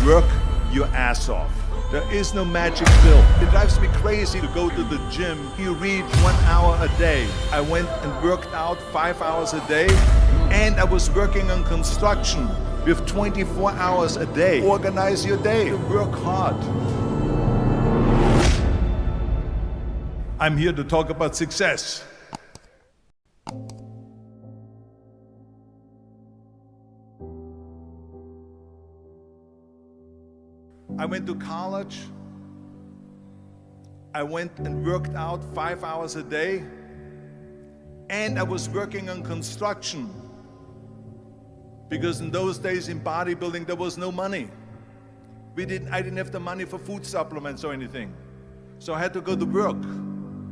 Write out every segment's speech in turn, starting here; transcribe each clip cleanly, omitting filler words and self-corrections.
Work your ass off. There is no magic pill. It drives me crazy to go to the gym. You read 1 hour a day. I went and worked out 5 hours a day, and I was working on construction with 24 hours a day. Organize your day. Work hard. I'm here to talk about success. I went to college. I went and worked out 5 hours a day, and I was working on construction. Because in those days in bodybuilding, there was no money. I didn't have the money for food supplements or anything. So I had to go to work.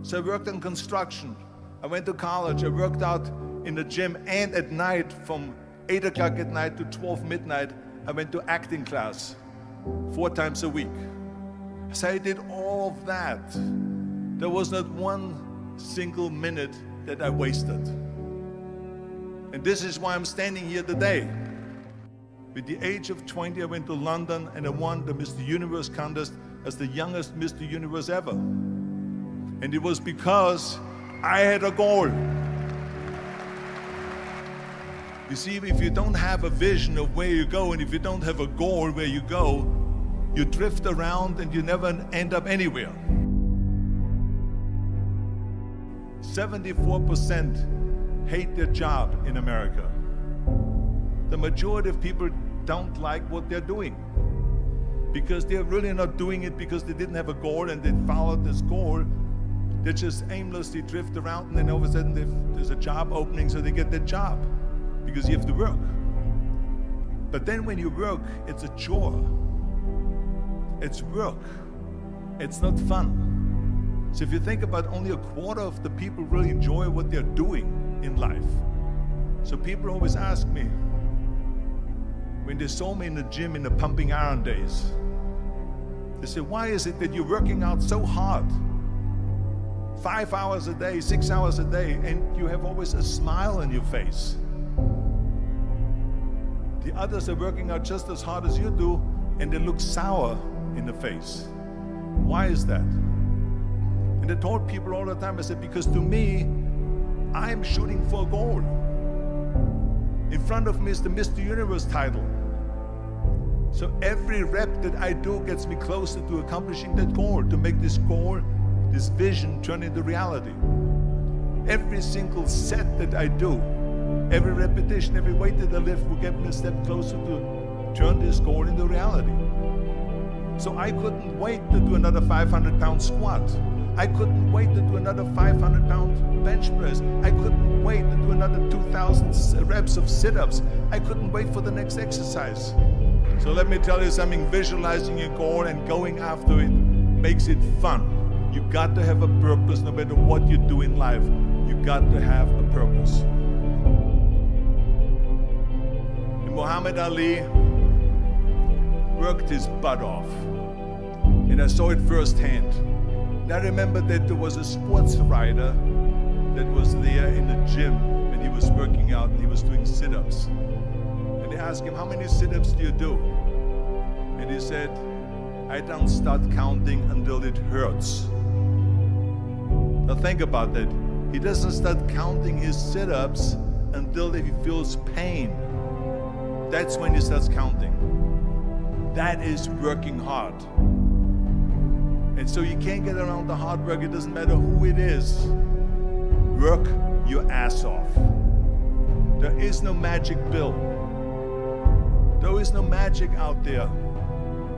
So I worked on construction. I went to college. I worked out in the gym, and at night, from 8 o'clock at night to 12 midnight, I went to acting class 4 times a week. So I did all of that. There was not one single minute that I wasted. And this is why I'm standing here today. With the age of 20, I went to London and I won the Mr. Universe contest as the youngest Mr. Universe ever. And it was because I had a goal. You see, if you don't have a vision of where you go, and if you don't have a goal where you go, you drift around and you never end up anywhere. 74% hate their job in America. The majority of people don't like what they're doing because they're really not doing it because they didn't have a goal and they followed this goal. They just aimlessly drift around, and then all of a sudden there's a job opening, so they get that job because you have to work. But then when you work, it's a chore. It's work. It's not fun. So if you think about, only a quarter of the people really enjoy what they're doing in life. So people always ask me, when they saw me in the gym in the pumping iron days, they say, why is it that you're working out so hard? 5 hours a day, 6 hours a day, and you have always a smile on your face. The others are working out just as hard as you do, and they look sour in the face. Why is that? And I told people all the time, I said, because to me, I'm shooting for a goal. In front of me is the Mr. Universe title. So every rep that I do gets me closer to accomplishing that goal, to make this goal, this vision, turn into reality. Every single set that I do, every repetition, every weight that I lift will get me a step closer to turn this goal into reality. So I couldn't wait to do another 500-pound squat. I couldn't wait to do another 500-pound bench press. I couldn't wait to do another 2,000 reps of sit-ups. I couldn't wait for the next exercise. So let me tell you something, visualizing your goal and going after it makes it fun. You got to have a purpose no matter what you do in life. You got to have a purpose. And Muhammad Ali worked his butt off. And I saw it firsthand. And I remember that there was a sports writer that was there in the gym when he was working out and he was doing sit-ups. And they asked him, how many sit-ups do you do? And he said, I don't start counting until it hurts. Now think about that. He doesn't start counting his sit-ups until he feels pain. That's when he starts counting. That is working hard. And so you can't get around the hard work. It doesn't matter who it is. Work your ass off. There is no magic pill. There is no magic out there.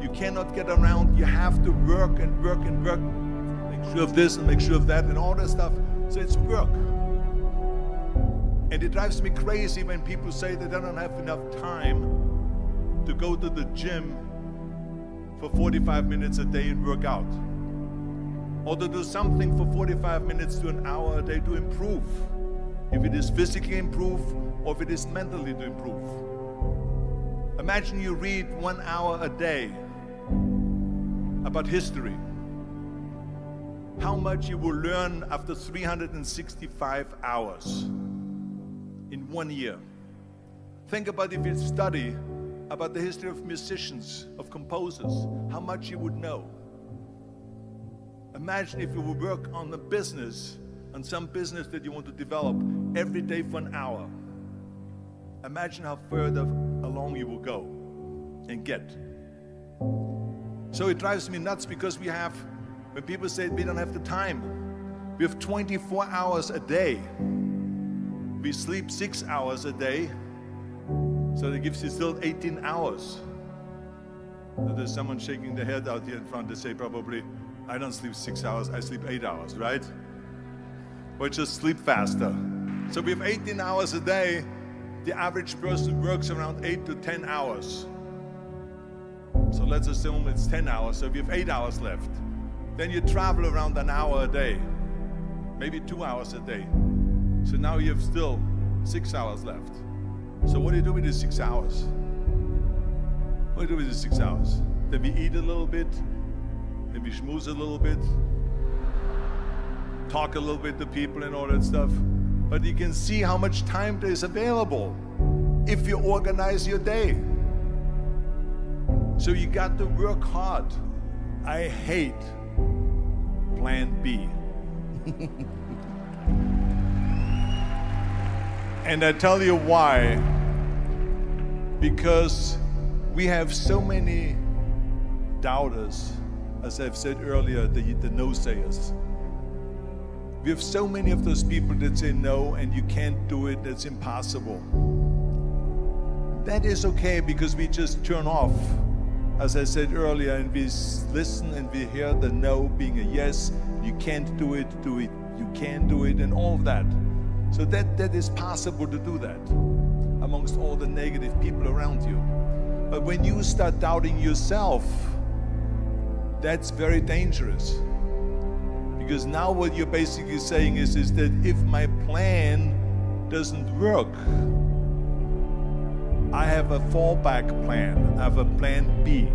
You cannot get around. You have to work and work and work. Make sure of this and make sure of that and all that stuff. So it's work. And it drives me crazy when people say that they don't have enough time to go to the gym for 45 minutes a day and work out. Or to do something for 45 minutes to an hour a day to improve. If it is physically improve or if it is mentally to improve. Imagine you read 1 hour a day about history. How much you will learn after 365 hours in 1 year. Think about if you study about the history of musicians, of composers, how much you would know. Imagine if you would work on a business, on some business that you want to develop every day for an hour. Imagine how further along you will go and get. So it drives me nuts because when people say we don't have the time, we have 24 hours a day. We sleep 6 hours a day, so that gives you still 18 hours. So there's someone shaking their head out here in front. They say probably, I don't sleep 6 hours, I sleep 8 hours, right? Or just sleep faster. So we have 18 hours a day. The average person works around 8 to 10 hours. So let's assume it's 10 hours, so we have 8 hours left. Then you travel around an hour a day, maybe 2 hours a day. So now you have still 6 hours left. So what do you do with these 6 hours? What do you do with these 6 hours? Then we eat a little bit, then we schmooze a little bit, talk a little bit to people and all that stuff. But you can see how much time there is available if you organize your day. So you got to work hard. I hate plan B. And I tell you why. Because we have so many doubters, as I've said earlier, the no-sayers. We have so many of those people that say no and you can't do it, that's impossible. That is okay because we just turn off, as I said earlier, and we listen and we hear the no being a yes. You can't do it, you can do it, and all of that. So that is possible to do that amongst all the negative people around you. But when you start doubting yourself, that's very dangerous. Because now what you're basically saying is that if my plan doesn't work, I have a fallback plan, I have a plan B.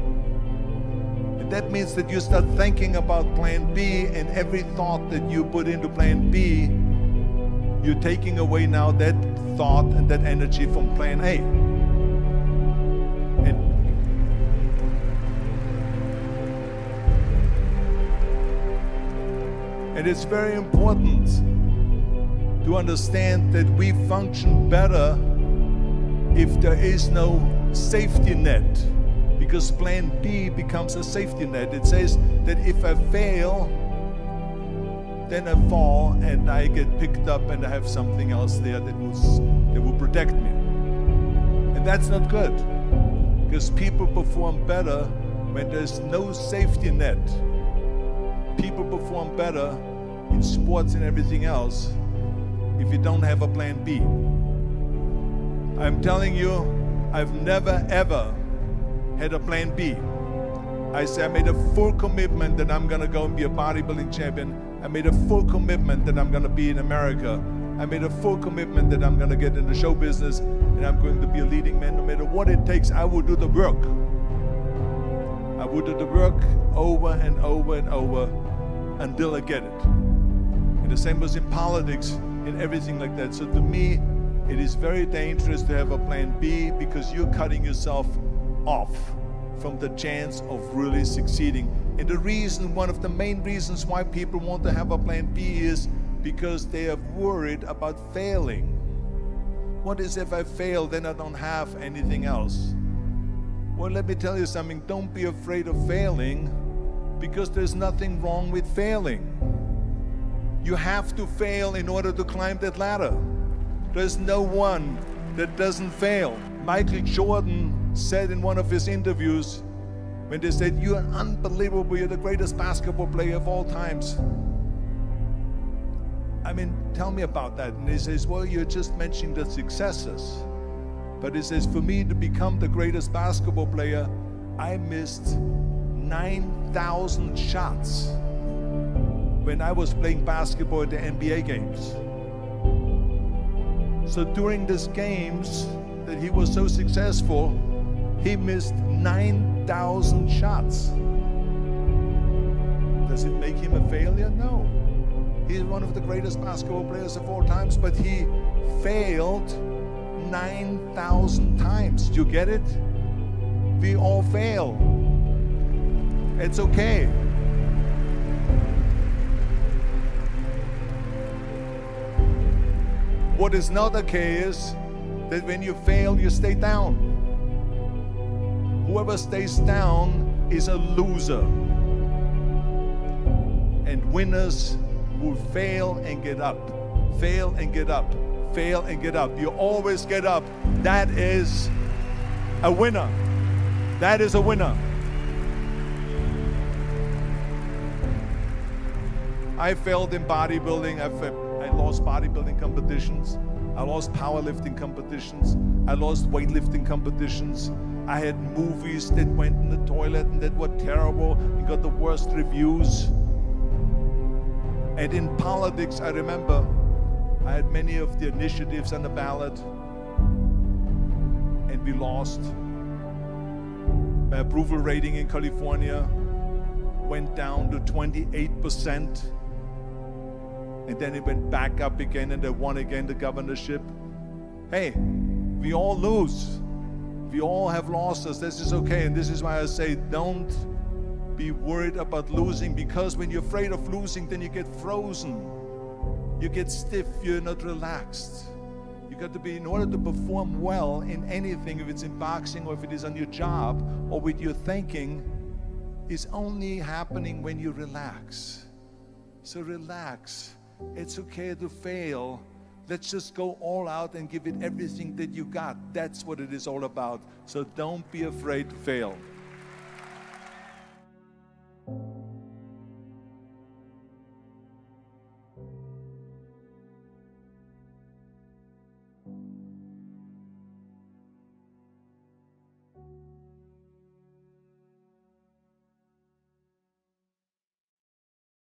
And that means that you start thinking about plan B, and every thought that you put into plan B, you're taking away now that thought and that energy from plan A. And it's very important to understand that we function better if there is no safety net, because plan B becomes a safety net. It says that if I fail, then I fall and I get picked up and I have something else there that will protect me. And that's not good, because people perform better when there's no safety net. People perform better in sports and everything else if you don't have a plan B. I'm telling you, I've never ever had a plan B. I made a full commitment that I'm gonna go and be a bodybuilding champion. I made a full commitment that I'm gonna be in America. I made a full commitment that I'm gonna get in the show business and I'm going to be a leading man. No matter what it takes, I will do the work. I will do the work over and over and over until I get it. And the same was in politics and everything like that. So to me, it is very dangerous to have a plan B, because you're cutting yourself off from the chance of really succeeding. And the reason, one of the main reasons why people want to have a plan B is because they are worried about failing. What is if I fail, then I don't have anything else? Well, let me tell you something, don't be afraid of failing, because there's nothing wrong with failing. You have to fail in order to climb that ladder. There's no one that doesn't fail. Michael Jordan said in one of his interviews, when they said, "You're unbelievable, you're the greatest basketball player of all times." I mean, tell me about that. And he says, well, you're just mentioning the successes. But he says, for me to become the greatest basketball player, I missed 9,000 shots when I was playing basketball at the NBA games. So during these games that he was so successful, he missed 9,000 shots. Does it make him a failure? No. He's one of the greatest basketball players of all times, but he failed 9,000 times. Do you get it? We all fail. It's okay. What is not okay is that when you fail, you stay down. Whoever stays down is a loser. And winners will fail and get up, fail and get up, fail and get up. You always get up. That is a winner. That is a winner. I failed in bodybuilding. I lost bodybuilding competitions. I lost powerlifting competitions. I lost weightlifting competitions. I had movies that went in the toilet and that were terrible and got the worst reviews. And in politics, I remember I had many of the initiatives on the ballot, and we lost. My approval rating in California went down to 28%, and then it went back up again, and I won again the governorship. Hey, we all lose. We all have losses. This is okay, and this is why I say don't be worried about losing, because when you're afraid of losing, then you get frozen. You get stiff, you're not relaxed. You got to be, in order to perform well in anything, if it's in boxing or if it is on your job or with your thinking, is only happening when you relax. So relax. It's okay to fail. Let's just go all out and give it everything that you got. That's what it is all about. So don't be afraid to fail.